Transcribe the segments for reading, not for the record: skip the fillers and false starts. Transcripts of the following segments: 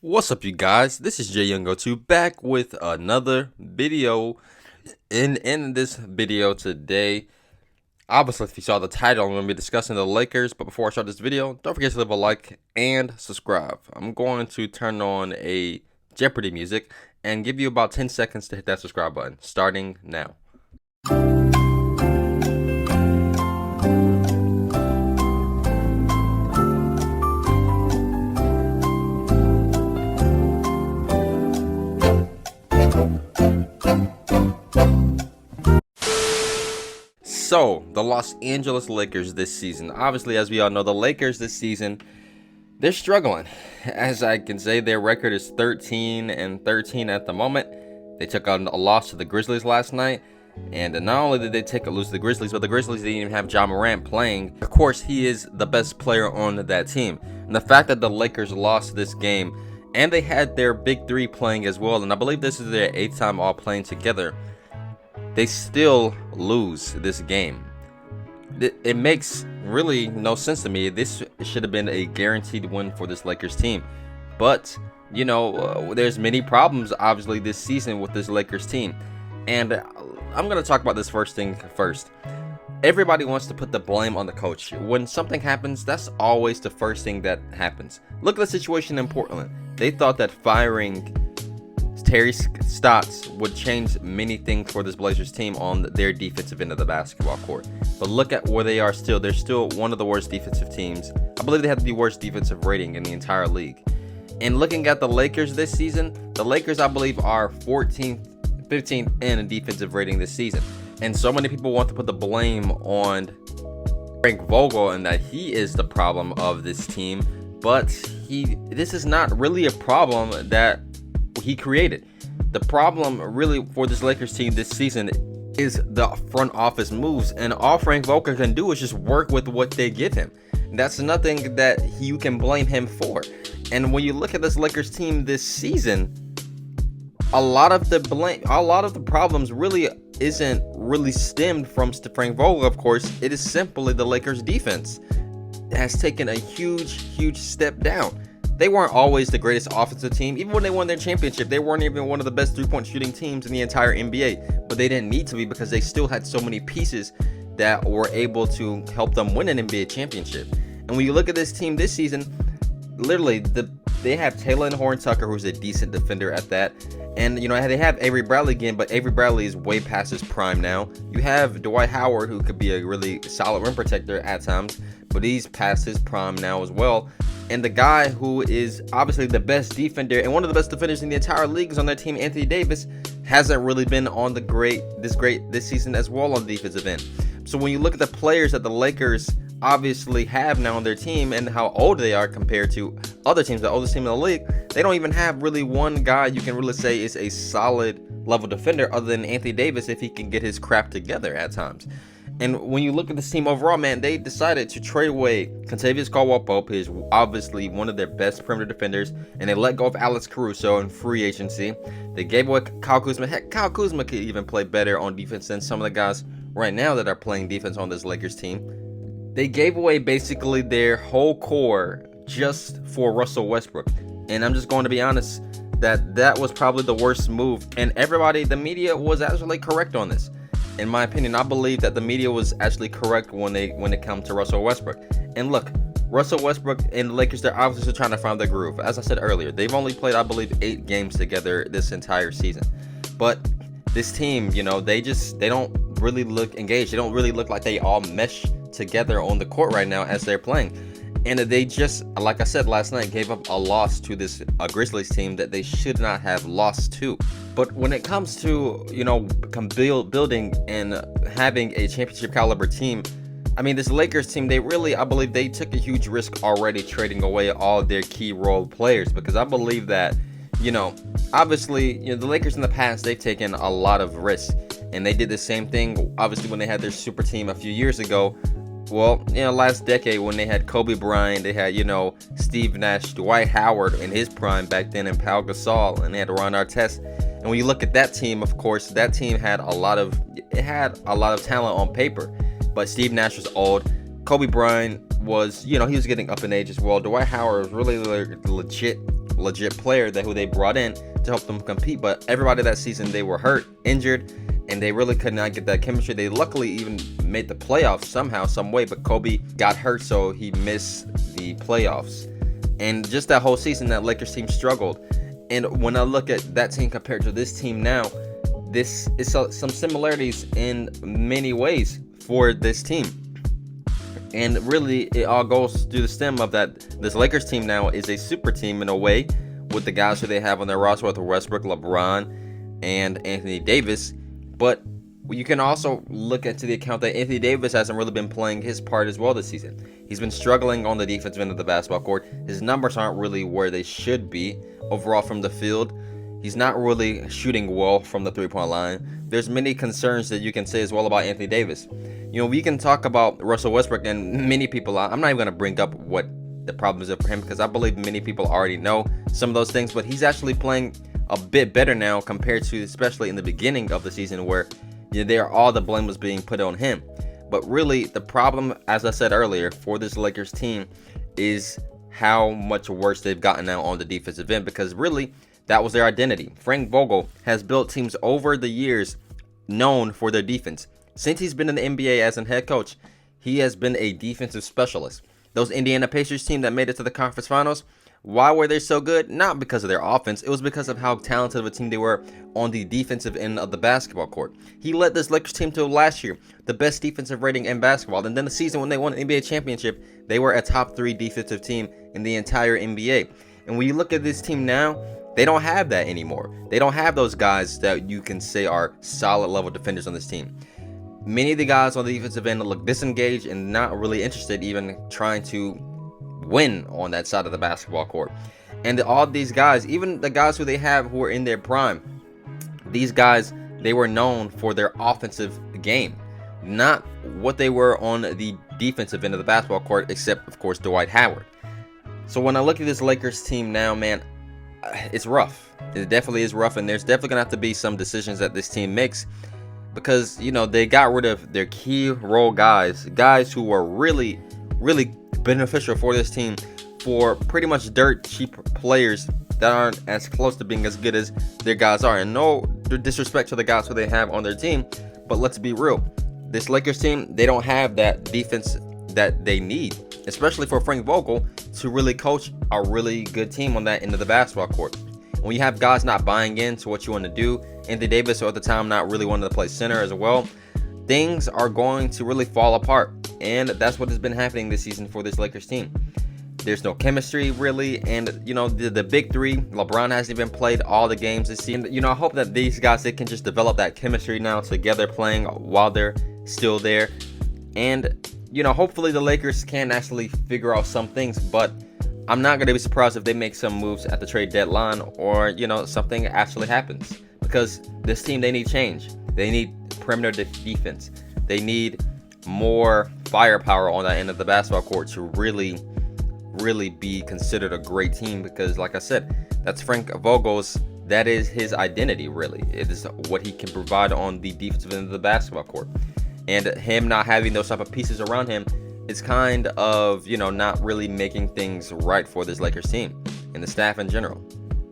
What's up, you guys? This is JYoungGo2 back with another video. In this video today, obviously, if you saw the title, I'm going to be discussing the Lakers. But before I start this video, don't forget to leave a like and subscribe. I'm going to turn on a Jeopardy music and give you about 10 seconds to hit that subscribe button, starting now. So, the Los Angeles Lakers this season. Obviously, as we all know, the Lakers this season, they're struggling. As I can say, their record is 13-13 at the moment. They took on a loss to the Grizzlies last night. And not only did they lose to the Grizzlies, but the Grizzlies didn't even have Ja Morant playing. Of course, he is the best player on that team. And the fact that the Lakers lost this game, and they had their big three playing as well, and I believe this is their 8th time all playing together, they still lose this game. It makes really no sense to me. This should have been a guaranteed win for this Lakers team. But, you know, there's many problems, obviously, this season with this Lakers team. And I'm going to talk about this first thing first. Everybody wants to put the blame on the coach. When something happens, that's always the first thing that happens. Look at the situation in Portland. They thought that firing Terry Stotts would change many things for this Blazers team on their defensive end of the basketball court. But look at where they are still. They're still one of the worst defensive teams. I believe they have the worst defensive rating in the entire league. And looking at the Lakers this season, the Lakers, I believe, are 14th, 15th in defensive rating this season. And so many people want to put the blame on Frank Vogel and that he is the problem of this team. But this is not really a problem that he created. The problem really for this Lakers team this season is the front office moves, and all Frank Vogel can do is just work with what they give him. That's nothing that you can blame him for. And when you look at this Lakers team this season, a lot of the problems really isn't really stemmed from Frank Vogel. Of course, it is simply the Lakers defense has taken a huge step down. They weren't always the greatest offensive team. Even when they won their championship, they weren't even one of the best three-point shooting teams in the entire NBA. But they didn't need to be because they still had so many pieces that were able to help them win an NBA championship. And when you look at this team this season, literally, they have Taylor Horn Tucker, who's a decent defender at that. And, you know, they have Avery Bradley again, but Avery Bradley is way past his prime now. You have Dwight Howard, who could be a really solid rim protector at times, but he's past his prime now as well. And the guy who is obviously the best defender and one of the best defenders in the entire league is on their team, Anthony Davis, hasn't really been on this season as well on the defensive end. So when you look at the players that the Lakers obviously have now on their team and how old they are compared to other teams, the oldest team in the league, they don't even have really one guy you can really say is a solid level defender other than Anthony Davis if he can get his crap together at times. And when you look at this team overall, man, they decided to trade away Kentavious Caldwell-Pope, who's obviously one of their best perimeter defenders, and they let go of Alex Caruso in free agency. They gave away Kyle Kuzma. Heck, Kyle Kuzma could even play better on defense than some of the guys right now that are playing defense on this Lakers team. They gave away basically their whole core just for Russell Westbrook. And I'm just going to be honest, that was probably the worst move. And everybody, the media was actually correct on this. In my opinion, I believe that the media was actually correct when it comes to Russell Westbrook. And look, Russell Westbrook and the Lakers, they're obviously trying to find their groove. As I said earlier, they've only played, I believe, 8 games together this entire season. But this team, you know, they don't really look engaged. They don't really look like they all mesh together on the court right now as they're playing. And they just, like I said last night, gave up a loss to this Grizzlies team that they should not have lost to. But when it comes to, you know, building and having a championship caliber team, I mean, this Lakers team, I believe they took a huge risk already trading away all their key role players, because I believe that, you know, obviously, you know, the Lakers in the past, they've taken a lot of risks, and they did the same thing, obviously, when they had their super team a few years ago. Well, you know, last decade when they had Kobe Bryant, they had, you know, Steve Nash, Dwight Howard in his prime back then, and Pau Gasol, and they had Ron Artest. And when you look at that team, of course, that team had a lot of talent on paper. But Steve Nash was old. Kobe Bryant was, you know, he was getting up in age as well. Dwight Howard was really legit legit player who they brought in to help them compete. But everybody that season, they were hurt, injured, and they really could not get that chemistry. They luckily even made the playoffs somehow, some way, but Kobe got hurt, so he missed the playoffs. And just that whole season, that Lakers team struggled. And when I look at that team compared to this team now, this is some similarities in many ways for this team. And really, it all goes to the stem of that this Lakers team now is a super team in a way, with the guys who they have on their roster with Westbrook, LeBron, and Anthony Davis. But you can also look at to the account that Anthony Davis hasn't really been playing his part as well this season. He's been struggling on the defensive end of the basketball court. His numbers aren't really where they should be overall from the field. He's not really shooting well from the three-point line. There's many concerns that you can say as well about Anthony Davis. You know, we can talk about Russell Westbrook, and many people, I'm not even going to bring up what the problem is for him, because I believe many people already know some of those things, but he's actually playing a bit better now compared to especially in the beginning of the season, where all the blame was being put on him. But really, the problem, as I said earlier, for this Lakers team is how much worse they've gotten now on the defensive end, because really, that was their identity. Frank Vogel has built teams over the years known for their defense. Since he's been in the NBA as a head coach, he has been a defensive specialist. Those Indiana Pacers team that made it to the conference finals, why were they so good? Not because of their offense. It was because of how talented of a team they were on the defensive end of the basketball court. He led this Lakers team to last year the best defensive rating in basketball. And then the season when they won an NBA championship, they were a top 3 defensive team in the entire NBA. And when you look at this team now, they don't have that anymore. They don't have those guys that you can say are solid level defenders on this team. Many of the guys on the defensive end look disengaged and not really interested even trying to win on that side of the basketball court. And all these guys, even the guys who they have who are in their prime, these guys, they were known for their offensive game, not what they were on the defensive end of the basketball court, except of course Dwight Howard. So when I look at this Lakers team now, man, it's rough. It definitely is rough, and there's definitely gonna have to be some decisions that this team makes, because they got rid of their key role guys who were really beneficial for this team, for pretty much dirt cheap players that aren't as close to being as good as their guys are. And no disrespect to the guys who they have on their team, but let's be real, this Lakers team, they don't have that defense that they need, especially for Frank Vogel to really coach a really good team on that end of the basketball court. When you have guys not buying into what you want to do, Anthony Davis at the time not really wanting to play center as well, things are going to really fall apart. And that's what has been happening this season for this Lakers team. There's no chemistry really, and the big three, LeBron hasn't even played all the games this season. I hope that these guys, they can just develop that chemistry now together, playing while they're still there. And hopefully the Lakers can actually figure out some things, but I'm not going to be surprised if they make some moves at the trade deadline, or something actually happens, because this team, they need change. They need perimeter defense. They need more firepower on that end of the basketball court to really be considered a great team, because like I said, that's Frank Vogel's, that is his identity really. It is what he can provide on the defensive end of the basketball court. And him not having those type of pieces around him, it's kind of, not really making things right for this Lakers team and the staff in general.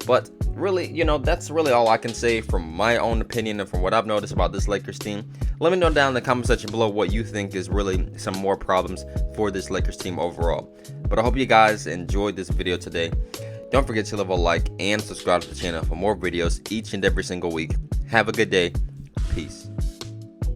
But really, that's really all I can say from my own opinion and from what I've noticed about this Lakers team. Let me know down in the comment section below what you think is really some more problems for this Lakers team overall. But I hope you guys enjoyed this video today. Don't forget to leave a like and subscribe to the channel for more videos each and every single week. Have a good day. Peace.